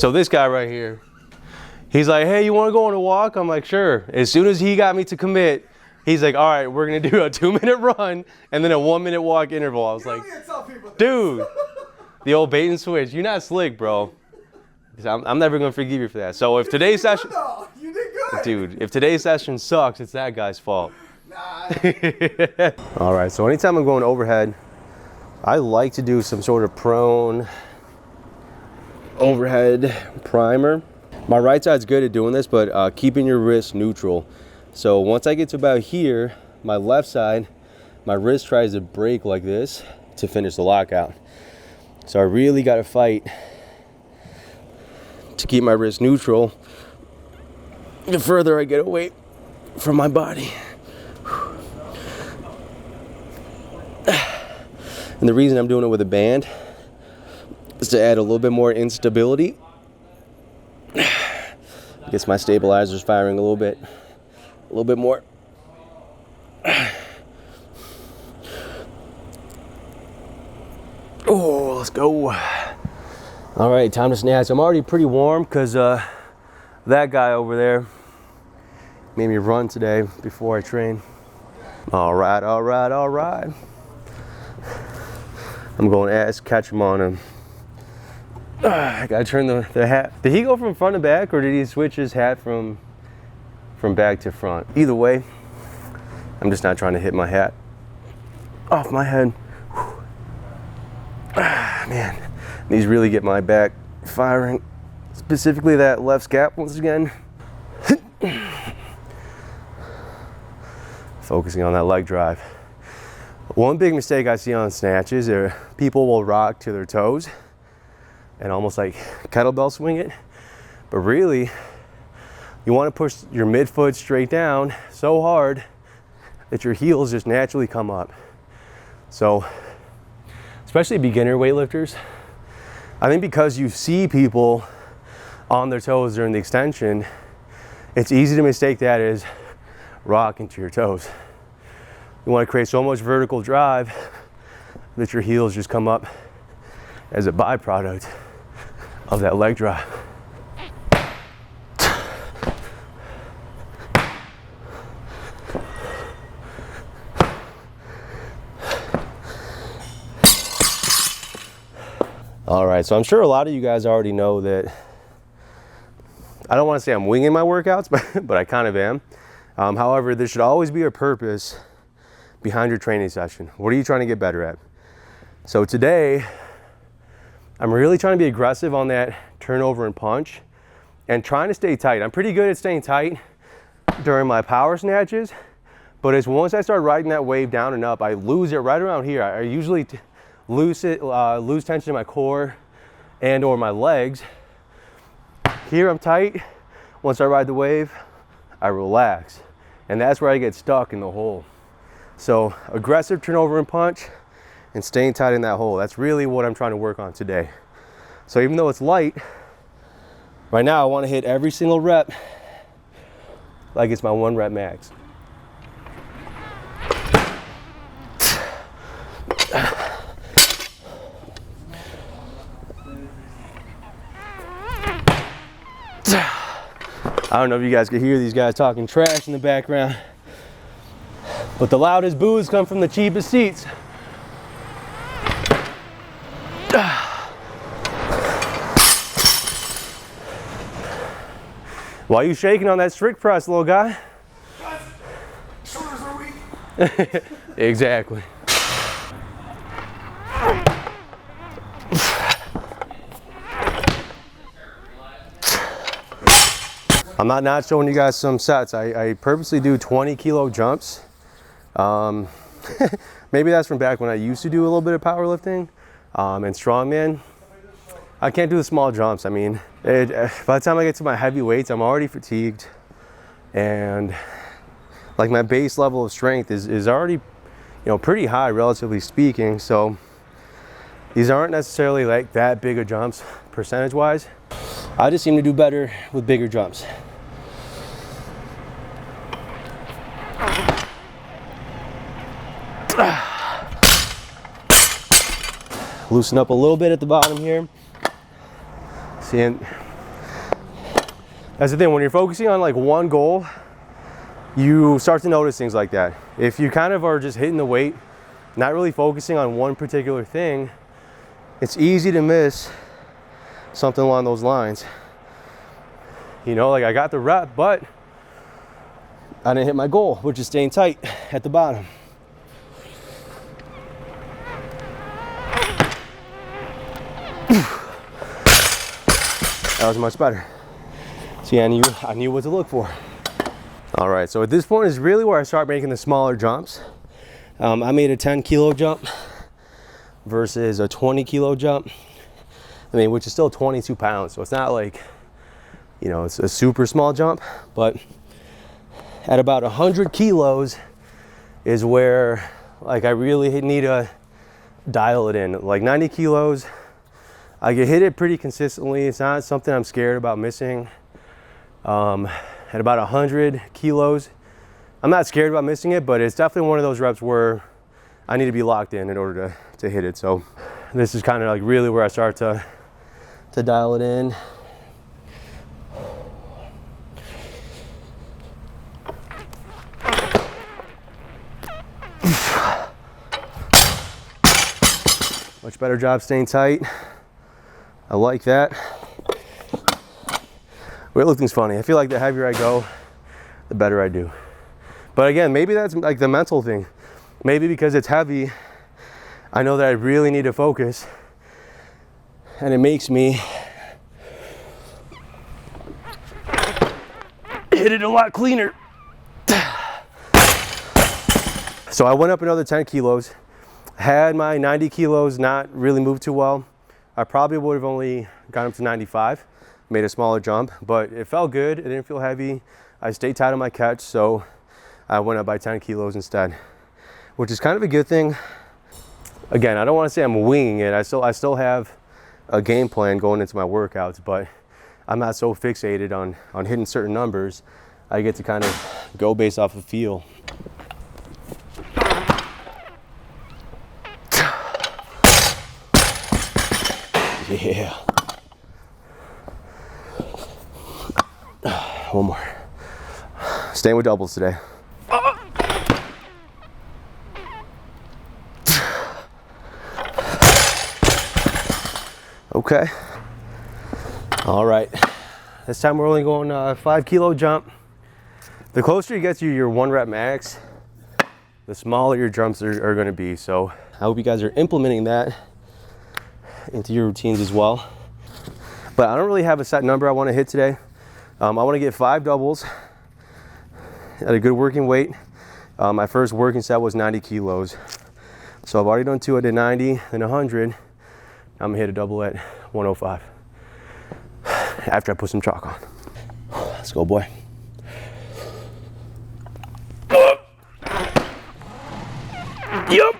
So this guy right here, he's like, hey, you want to go on a walk? I'm like, sure. As soon as he got me to commit, he's like, all right, we're going to do a 2-minute run and then a 1-minute walk interval. I was like, dude, the old bait and switch. You're not slick, bro. I'm never going to forgive you for that. So if today's session, you did good. dude, if today's session sucks, it's that guy's fault. Nah. All right, so anytime I'm going overhead, I like to do some sort of prone overhead primer. My right side's good at doing this, but keeping your wrist neutral. So once I get to about here, my left side, my wrist tries to break like this to finish the lockout. So I really got to fight to keep my wrist neutral the further I get away from my body. And the reason I'm doing it with a band is to add a little bit more instability. Gets my stabilizers firing a little bit more. Oh, let's go. All right, time to snatch. I'm already pretty warm because that guy over there made me run today before I train. All right. I'm going to ask, catch him on him. I gotta turn the hat. Did he go from front to back, or did he switch his hat from back to front? Either way, I'm just not trying to hit my hat off my head. Man, these really get my back firing, specifically that left scap once again. Focusing on that leg drive. One big mistake I see on snatches are people will rock to their toes and almost like kettlebell swing it, but really you want to push your midfoot straight down so hard that your heels just naturally come up. So especially beginner weightlifters, I think because you see people on their toes during the extension, it's easy to mistake that as rocking to your toes. You want to create so much vertical drive that your heels just come up as a byproduct of that leg drive. All right, so I'm sure a lot of you guys already know that I don't want to say I'm winging my workouts, but I kind of am. However, there should always be a purpose behind your training session. What are you trying to get better at? So today, I'm really trying to be aggressive on that turnover and punch and trying to stay tight. I'm pretty good at staying tight during my power snatches, but as once I start riding that wave down and up, I lose it right around here. I usually lose tension in my core and or my legs. Here I'm tight. Once I ride the wave, I relax. And that's where I get stuck in the hole. So aggressive turnover and punch and staying tight in that hole. That's really what I'm trying to work on today. So even though it's light, right now I want to hit every single rep like it's my 1 rep max. I don't know if you guys could hear these guys talking trash in the background, but the loudest boos come from the cheapest seats. Why are you shaking on that strict press, little guy? Shoulders are weak. Exactly. I'm not showing you guys some sets. I purposely do 20-kilo jumps. Maybe that's from back when I used to do a little bit of powerlifting and strongman. I can't do the small jumps. I mean, by the time I get to my heavy weights, I'm already fatigued, and like my base level of strength is already, pretty high relatively speaking. So these aren't necessarily like that big of jumps percentage-wise. I just seem to do better with bigger jumps. Loosen up a little bit at the bottom here. See, That's the thing, when you're focusing on like one goal, you start to notice things like that. If you kind of are just hitting the weight, not really focusing on one particular thing, it's easy to miss something along those lines. You know, like I got the rep, but I didn't hit my goal, which is staying tight at the bottom. That was much better. See, I knew what to look for. All right, so at this point is really where I start making the smaller jumps. I made a 10 kilo jump versus a 20 kilo jump. I mean, which is still 22 pounds. So it's not like, you know, it's a super small jump, but at about 100 kilos is where like I really need to dial it in. Like 90 kilos, I can hit it pretty consistently. It's not something I'm scared about missing. At about 100 kilos, I'm not scared about missing it, but it's definitely one of those reps where I need to be locked in order to hit it. So this is kind of like really where I start to dial it in. Much better job staying tight. I like that. Weightlifting's funny. I feel like the heavier I go, the better I do. But again, maybe that's like the mental thing. Maybe because it's heavy, I know that I really need to focus, and it makes me hit it a lot cleaner. So I went up another 10 kilos. Had my 90 kilos not really moved too well, I probably would have only gone up to 95, made a smaller jump, but it felt good. It didn't feel heavy. I stayed tight on my catch, so I went up by 10 kilos instead, which is kind of a good thing. Again, I don't want to say I'm winging it. I still have a game plan going into my workouts, but I'm not so fixated on hitting certain numbers. I get to kind of go based off of feel. Yeah. One more. Staying with doubles today. Okay. All right. This time we're only going 5 kilo jump. The closer you get to your 1 rep max, the smaller your jumps are going to be. So I hope you guys are implementing that into your routines as well. But I don't really have a set number I want to hit today. I want to get 5 doubles at a good working weight. My first working set was 90 kilos. So I've already done 2. I did 90, then 100. I'm gonna hit a double at 105 after I put some chalk on. Let's go, boy. Yup.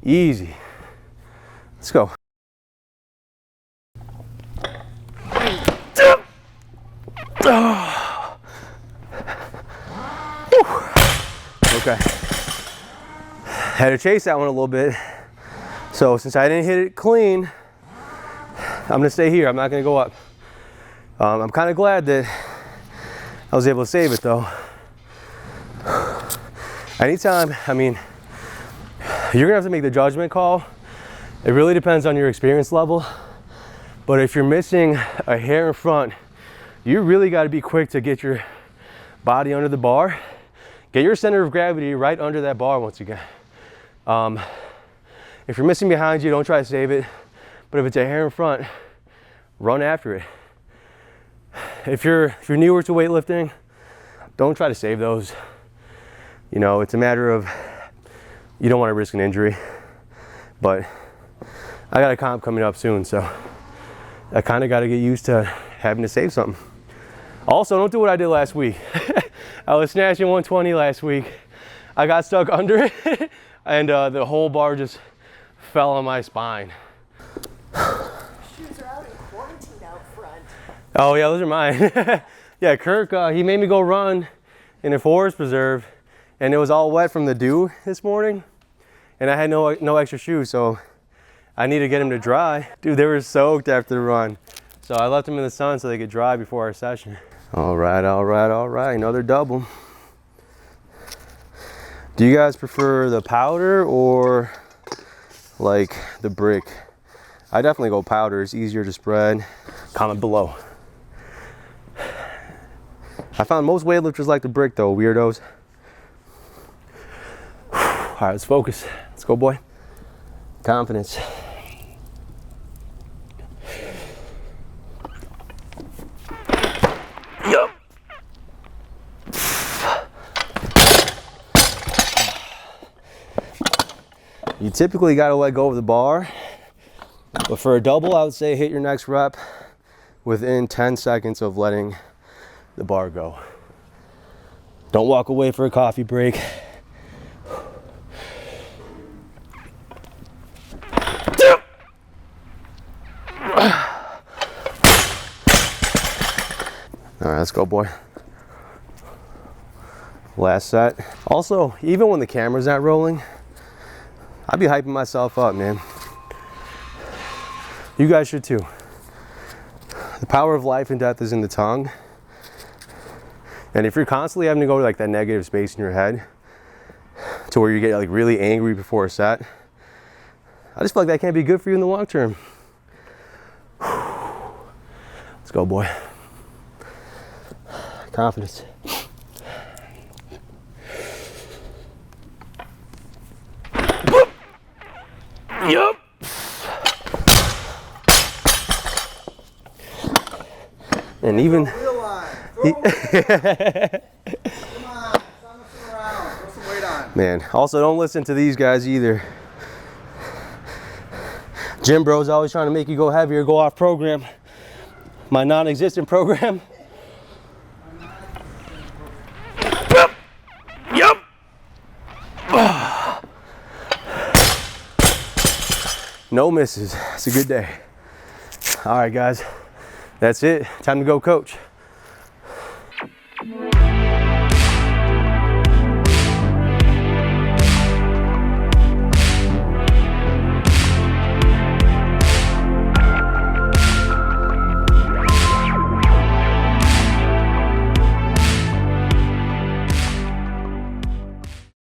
Easy. Let's go. Okay. Had to chase that one a little bit. So since I didn't hit it clean, I'm gonna stay here. I'm not gonna go up. I'm kind of glad that I was able to save it though. Anytime, I mean, you're gonna have to make the judgment call. It really depends on your experience level. But if you're missing a hair in front, you really gotta be quick to get your body under the bar. Get your center of gravity right under that bar once again. If you're missing behind you, don't try to save it. But if it's a hair in front, run after it. If you're newer to weightlifting, don't try to save those. You know, it's a matter of, you don't want to risk an injury. But I got a comp coming up soon, so I kind of got to get used to having to save something. Also, don't do what I did last week. I was snatching 120 last week. I got stuck under it, and the whole bar just fell on my spine. Shoes are out in quarantine out front. Oh yeah, those are mine. Yeah, Kirk, he made me go run in a forest preserve, and it was all wet from the dew this morning, and I had no extra shoes, so I need to get them to dry. Dude, they were soaked after the run. So I left them in the sun so they could dry before our session. All right, all right, all right. Another double. Do you guys prefer the powder or like the brick? I definitely go powder. It's easier to spread. Comment below. I found most weightlifters like the brick though, weirdos. All right, let's focus. Let's go, boy. Confidence. Yup. You typically got to let go of the bar, but for a double, I would say hit your next rep within 10 seconds of letting the bar go. Don't walk away for a coffee break. All right, let's go, boy. Last set. Also, even when the camera's not rolling, I'd be hyping myself up, man. You guys should too. The power of life and death is in the tongue. And if you're constantly having to go to like that negative space in your head to where you get like really angry before a set, I just feel like that can't be good for you in the long term. Let's go, boy. Confidence. Yup. And even Come on, stop messing around. Throw some weight on. man, also don't listen to these guys either. Gym bros always trying to make you go heavier, go off program. My non-existent program. Yup. No misses. It's a good day. All right, guys. That's it. Time to go coach.